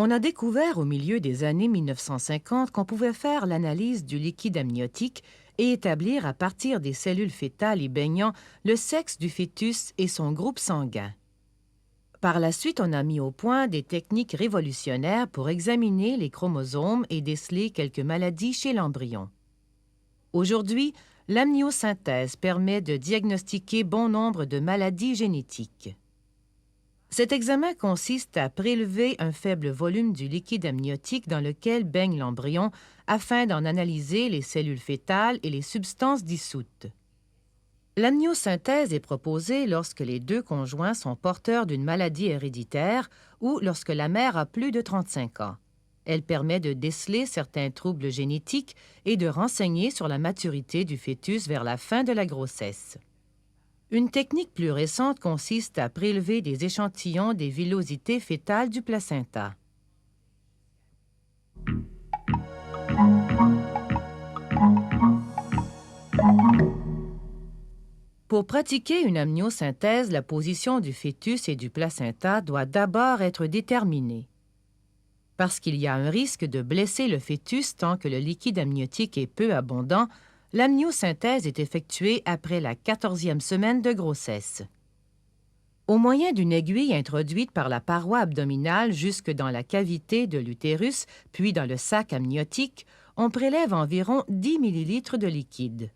On a découvert au milieu des années 1950 qu'on pouvait faire l'analyse du liquide amniotique et établir à partir des cellules fœtales y baignant le sexe du fœtus et son groupe sanguin. Par la suite, on a mis au point des techniques révolutionnaires pour examiner les chromosomes et déceler quelques maladies chez l'embryon. Aujourd'hui, l'amniosynthèse permet de diagnostiquer bon nombre de maladies génétiques. Cet examen consiste à prélever un faible volume du liquide amniotique dans lequel baigne l'embryon afin d'en analyser les cellules fœtales et les substances dissoutes. L'amniosynthèse est proposée lorsque les deux conjoints sont porteurs d'une maladie héréditaire ou lorsque la mère a plus de 35 ans. Elle permet de déceler certains troubles génétiques et de renseigner sur la maturité du fœtus vers la fin de la grossesse. Une technique plus récente consiste à prélever des échantillons des villosités fœtales du placenta. Pour pratiquer une amniosynthèse, la position du fœtus et du placenta doit d'abord être déterminée. Parce qu'il y a un risque de blesser le fœtus tant que le liquide amniotique est peu abondant, l'amniosynthèse est effectuée après la 14e semaine de grossesse. Au moyen d'une aiguille introduite par la paroi abdominale jusque dans la cavité de l'utérus, puis dans le sac amniotique, on prélève environ 10 ml de liquide.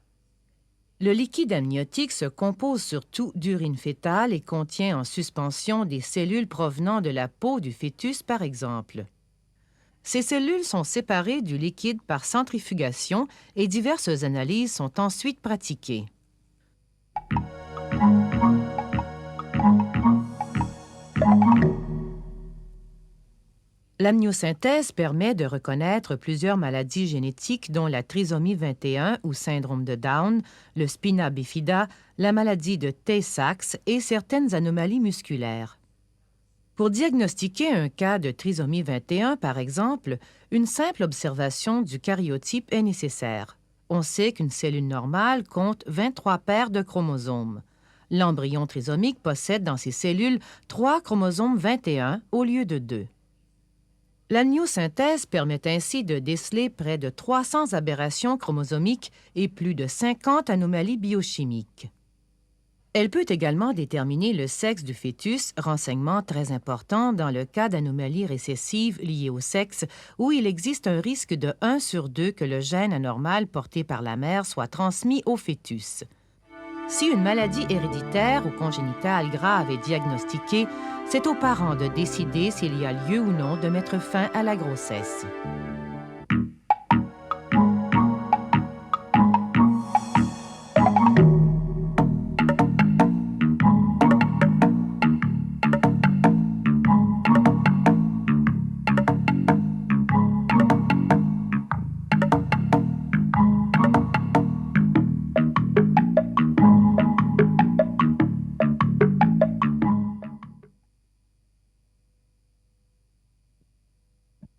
Le liquide amniotique se compose surtout d'urine fœtale et contient en suspension des cellules provenant de la peau du fœtus, par exemple. Ces cellules sont séparées du liquide par centrifugation et diverses analyses sont ensuite pratiquées. L'amniosynthèse permet de reconnaître plusieurs maladies génétiques dont la trisomie 21 ou syndrome de Down, le spina bifida, la maladie de Tay-Sachs et certaines anomalies musculaires. Pour diagnostiquer un cas de trisomie 21, par exemple, une simple observation du karyotype est nécessaire. On sait qu'une cellule normale compte 23 paires de chromosomes. L'embryon trisomique possède dans ses cellules 3 chromosomes 21 au lieu de 2. L'amniosynthèse permet ainsi de déceler près de 300 aberrations chromosomiques et plus de 50 anomalies biochimiques. Elle peut également déterminer le sexe du fœtus, renseignement très important dans le cas d'anomalies récessives liées au sexe où il existe un risque de 1 sur 2 que le gène anormal porté par la mère soit transmis au fœtus. Si une maladie héréditaire ou congénitale grave est diagnostiquée, c'est aux parents de décider s'il y a lieu ou non de mettre fin à la grossesse.